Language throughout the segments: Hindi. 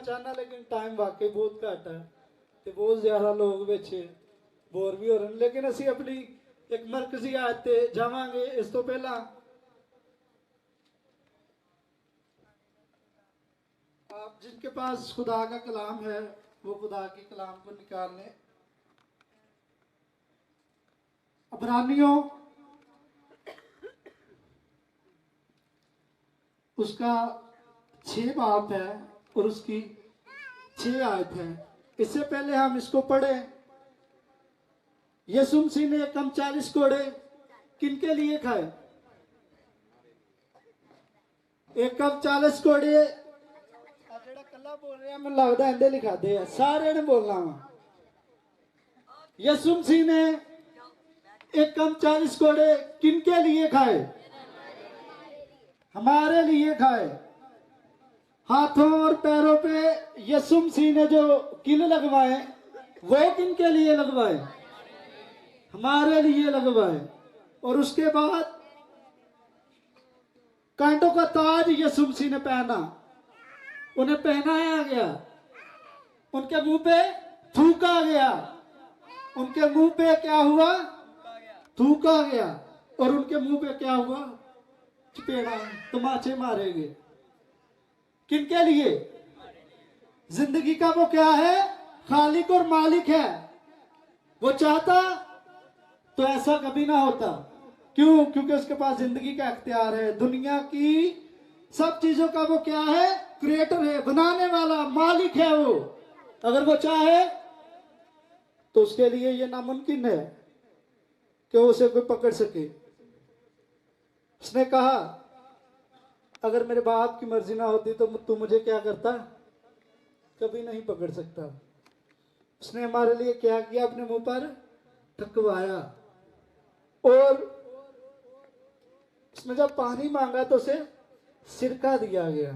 चाहना लेकिन टाइम वाकई बहुत घट है तो बहुत ज़्यादा लोग बच्चे बोर भी हो रहे हैं। लेकिन असी अपनी एक मरकजी आयत ते जावांगे। इस तो पहला आप जिनके पास खुदा का कलाम है वो खुदा के कलाम को निकाल लें। अबरानियों उसका 6 बाब है और उसकी 6 आयत है। इससे पहले हम इसको पढ़े। यीशु मसीह ने कम 40 कोड़े किनके लिए खाए? एक कम 40 कोड़े जेड़ा कला बोल रहा मैं लगता इंदे लिखा दे सारे ने बोलना वा। यीशु मसीह ने एक कम 40 कोड़े किनके लिए खाए? हमारे लिए खाए। हाथों और पैरों पे यीशु मसीह ने जो किल लगवाए वो किनके लिए लगवाए? हमारे लिए लगवाए। और उसके बाद कांटों का ताज यीशु मसीह ने पहना, उन्हें पहनाया गया, उनके मुंह पे थूका गया। उनके मुंह पे क्या हुआ? थूका गया। और उनके मुंह पे क्या हुआ? चपेड़ा, तमाचे मारे गए। किनके लिए? जिंदगी का वो क्या है? खालिक और मालिक है। वो चाहता तो ऐसा कभी ना होता। क्यों? क्योंकि उसके पास जिंदगी का इख्तियार है। दुनिया की सब चीजों का वो क्या है? क्रिएटर है, बनाने वाला मालिक है वो। अगर वो चाहे तो उसके लिए ये नामुमकिन है कि उसे कोई पकड़ सके। उसने कहा अगर मेरे बाप की मर्जी ना होती तो तू मुझे क्या करता? कभी नहीं पकड़ सकता। उसने हमारे लिए क्या किया? अपने मुंह पर थकवाया। और उसने जब पानी मांगा तो उसे सिरका दिया गया।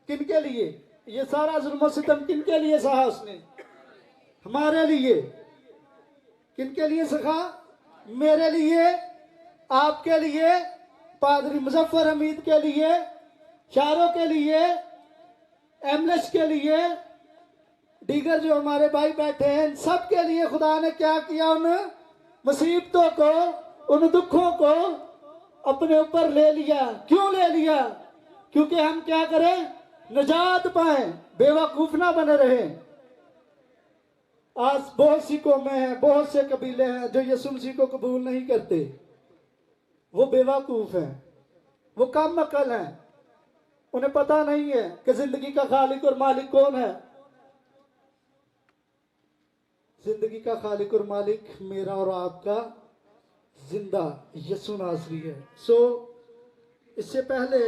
किनके लिए? ये सारा जुल्म सितम किनके लिए सहा उसने? हमारे लिए। किनके लिए सहा? मेरे लिए, आपके लिए, पादरी मुजफ्फर हमीद के लिए, शारों के लिए, एमलेस के लिए, दीगर जो हमारे भाई बैठे हैं, सब के लिए खुदा ने क्या किया? उन मुसीबतों को, उन दुखों को अपने ऊपर ले लिया। क्यों ले लिया? क्योंकि हम क्या करें? निजात पाए, बेवकूफ ना बने रहे। आज बहुत सी कौमें हैं, बहुत से कबीले हैं जो यीशु मसीह को कबूल नहीं करते। वो बेवकूफ हैं, वो कम अकल हैं। उन्हें पता नहीं है कि जिंदगी का खालिक और मालिक कौन है। जिंदगी का खालिक और मालिक मेरा और आपका जिंदा यीशु नासरी है। इससे पहले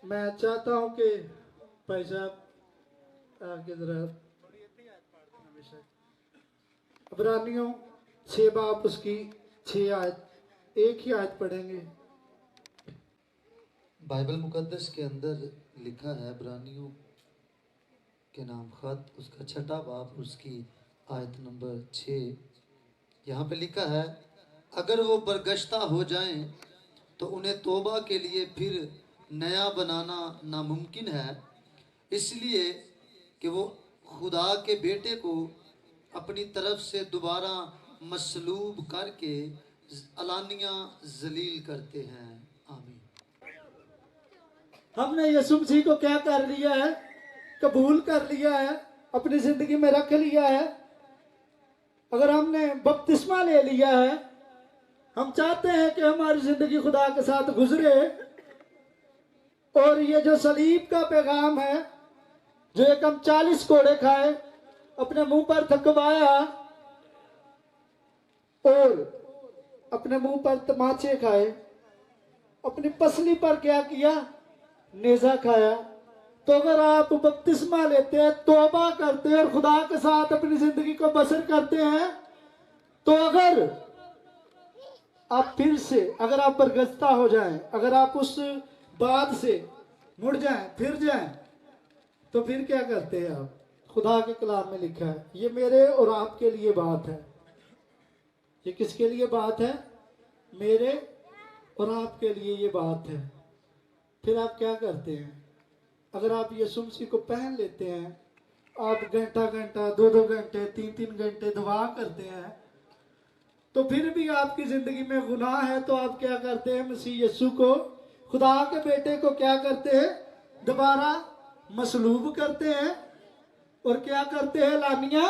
मैं चाहता हूं कि भाई साहब आगे जरा अबरानियों 6 बाब उसकी 6 आयत, एक ही आयत पढ़ेंगे। बाइबल मुकद्दस के अंदर लिखा है अबरानियों के नाम खत, उसका 6 बाब, उसकी आयत नंबर 6। यहाँ पे लिखा है अगर वो बरगश्ता हो जाएं तो उन्हें तौबा के लिए फिर नया बनाना नामुमकिन है, इसलिए कि वो खुदा के बेटे को अपनी तरफ से दोबारा मसलूब करके अलानिया जलील करते हैं। आमीन। हमने यीशु मसीह को क्या कर लिया है? कबूल कर लिया है, अपनी जिंदगी में रख लिया है। अगर हमने बपतिस्मा ले लिया है, हम चाहते हैं कि हमारी जिंदगी खुदा के साथ गुजरे। और ये जो सलीब का पैगाम है, जो एक हम 40 कोड़े खाए, अपने मुंह पर थकवाया और अपने मुंह पर तमाचे खाए, अपनी पसली पर क्या किया? नेजा खाया। तो अगर आप बपतिस्मा लेते हैं, तौबा करते हैं और खुदा के साथ अपनी जिंदगी को बसर करते हैं, तो अगर आप फिर से, अगर आप बरगश्ता हो जाएं, अगर आप उस बात से मुड़ जाएं, फिर जाएं, तो फिर क्या करते हैं आप? खुदा के कलाम में लिखा है, ये मेरे और आपके लिए बात है। ये किसके लिए बात है? मेरे और आपके लिए ये बात है। फिर आप क्या करते हैं? अगर आप यीशु मसीह को पहन लेते हैं, आप घंटा घंटा, 2-2 घंटे, 3-3 घंटे दुआ करते हैं, तो फिर भी आपकी जिंदगी में गुनाह है, तो आप क्या करते हैं? मसीह यीशु को, खुदा के बेटे को क्या करते हैं? दोबारा मसलूब करते हैं और क्या करते हैं? लानिया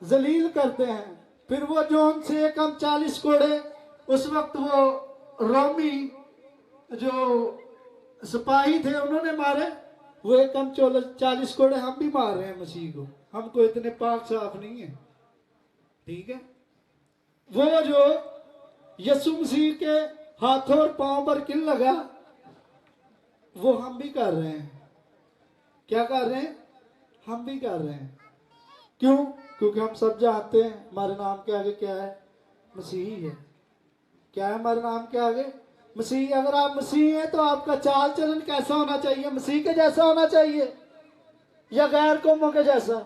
जलील करते हैं। फिर वो जोन से कम 40 कोड़े, उस वक्त वो रोमी जो सिपाही थे उन्होंने मारे, वो एक कम 40 कोड़े हम भी मार रहे हैं मसीह को। हमको इतने पाक साफ नहीं है, ठीक है? वो जो यीशु मसीह के हाथों और पांव पर किल लगा, वो हम भी कर रहे हैं। क्या कर रहे हैं? हम भी कर रहे हैं। क्यों? क्योंकि हम सब जानते हैं हमारे नाम के आगे क्या है? मसीही है। क्या है हमारे नाम के आगे? मसीह। अगर आप मसीह हैं तो आपका चाल चलन कैसा होना चाहिए? मसीह के जैसा होना चाहिए या गैर कौमों के जैसा?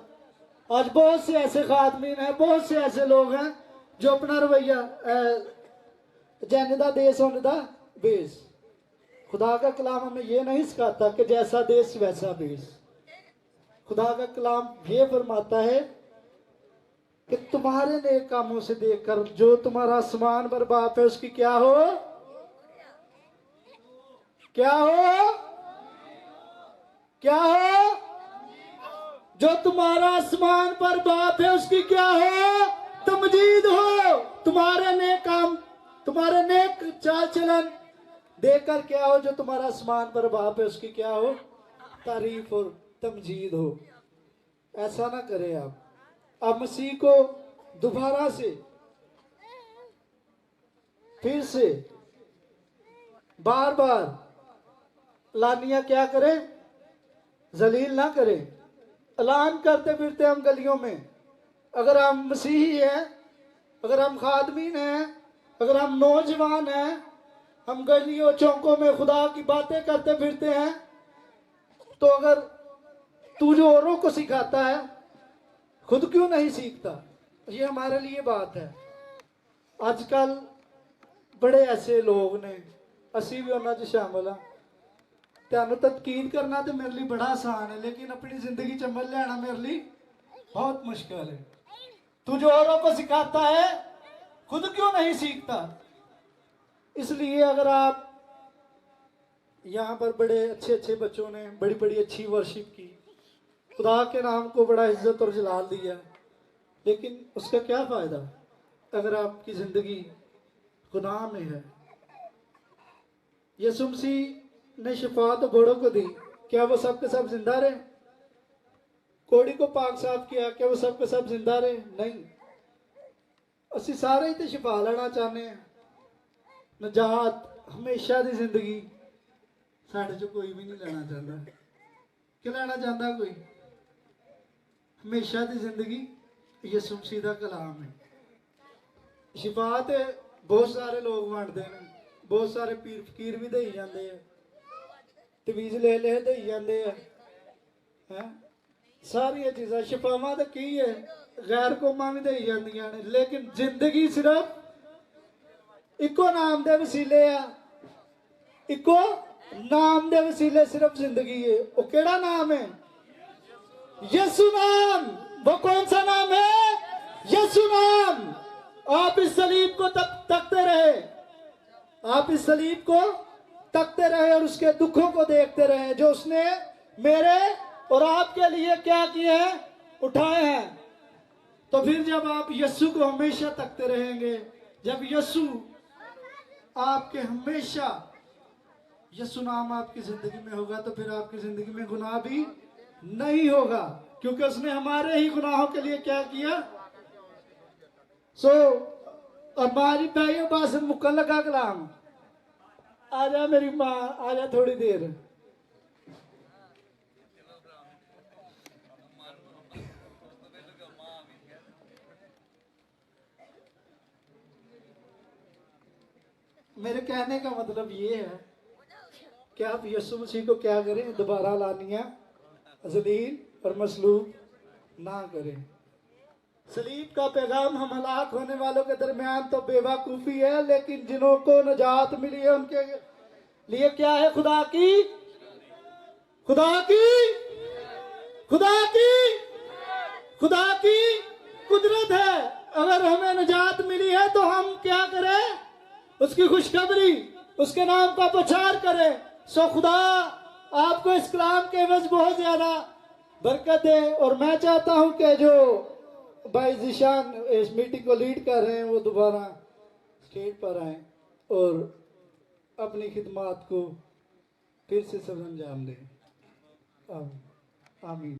आज बहुत से ऐसे खादमीन हैं, बहुत से ऐसे लोग हैं जो अपना रवैया जैनदा देश होने दा बेस। खुदा का कलाम हमें ये नहीं सिखाता कि जैसा देश वैसा बेस। खुदा का कलाम ये फरमाता है कि तुम्हारे नेक कामों से देखकर जो तुम्हारा आसमान पर बाप है उसकी क्या हो? क्या हो? क्या हो? जो तुम्हारा आसमान पर बाप है उसकी क्या हो? तमजीद हो। तुम्हारे नेक काम, तुम्हारे नेक चाल चलन देखकर क्या हो? जो तुम्हारा आसमान पर बाप है उसकी क्या हो? तारीफ और तमजीद हो। ऐसा ना करें आप मसीह को दोबारा से, फिर से, बार बार लानिया क्या करें? जलील ना करें। ऐलान करते फिरते हम गलियों में, अगर हम मसीही हैं, अगर हम खादमीन हैं, अगर हम नौजवान हैं, हम गलियों चौकों में खुदा की बातें करते फिरते हैं, तो अगर तू जो औरों को सिखाता है खुद क्यों नहीं सीखता? ये हमारे लिए बात है। आजकल बड़े ऐसे लोग ने, असी भी उन्होंने शामिल हाँ। त्यानू तदकीद करना तो मेरे लिए बड़ा आसान है, लेकिन अपनी जिंदगी चंबल लेना मेरे लिए बहुत मुश्किल है। तू जो औरों को सिखाता है खुद क्यों नहीं सीखता? इसलिए अगर आप यहाँ पर बड़े अच्छे अच्छे बच्चों ने बड़ी बड़ी अच्छी वर्शिप की, खुदा के नाम को बड़ा इज्जत और जलाल दिया, लेकिन उसका क्या फायदा अगर आपकी जिंदगी गुनाह में है? यीशु मसीह ने शिफा तो बड़ों को दी, क्या वो सब के सब जिंदा रहे? कोड़ी को पाक साफ किया, क्या वो सब के सब जिंदा रहे? नहीं। असी सारे ही तो शिफा लेना चाहते हैं, नजात, हमेशा की जिंदगी साढ़े चो कोई भी नहीं लेना चाहता। क्या लेना चाहता कोई? हमेशा की जिंदगी यीशु मसीह का कलाम है। शिफा ते बहुत सारे लोग बांटते हैं, बहुत सारे पीर फकीर भी दई जाते हैं, तवीज ले ले दई जाते हैं। सारिया चीज़ां शिफावां तो की है, गैर कौमां भी दई जांदियां ने, लेकिन जिंदगी सिर्फ इको नाम दे वसीले आ। इको नाम दे वसीले सिर्फ जिंदगी है। वो केड़ा नाम है? यीशु नाम। वो कौन सा नाम है? यीशु नाम। आप इस सलीब को तकते रहे, आप इस सलीब को तकते रहे और उसके दुखों को देखते रहे जो उसने मेरे और आपके लिए क्या किए हैं? उठाए हैं। तो फिर जब आप यीशु को हमेशा तकते रहेंगे, जब यीशु आपके हमेशा, यीशु नाम आपकी जिंदगी में होगा, तो फिर आपकी जिंदगी में गुनाह भी नहीं होगा, क्योंकि उसने हमारे ही गुनाहों के लिए क्या किया। हमारी भाइयों पास मुक्कन लगा कलाम। आजा मेरी माँ, आजा थोड़ी देर। मेरे कहने का मतलब ये है कि आप यीशु मसीह को क्या करें? दोबारा लानिया जलील और मसलूब ना करें। सलीब का पैगाम हम हलाक होने वालों के दरमियान तो बेवकूफ़ी है, लेकिन जिन्हों को नजात मिली है उनके लिए क्या है? खुदा खुदा की खुदा की खुदा की कुदरत है। अगर हमें निजात मिली है तो हम क्या करें? उसकी खुशखबरी, उसके नाम का प्रचार करें। सो खुदा आपको इस कलाम के एवज बहुत ज्यादा बरकत दे। और मैं चाहता हूं कि जो भाई जिशान इस मीटिंग को लीड कर रहे हैं वो दोबारा स्टेज पर आए और अपनी खिदमत को फिर से सब अंजाम दें। आमीन।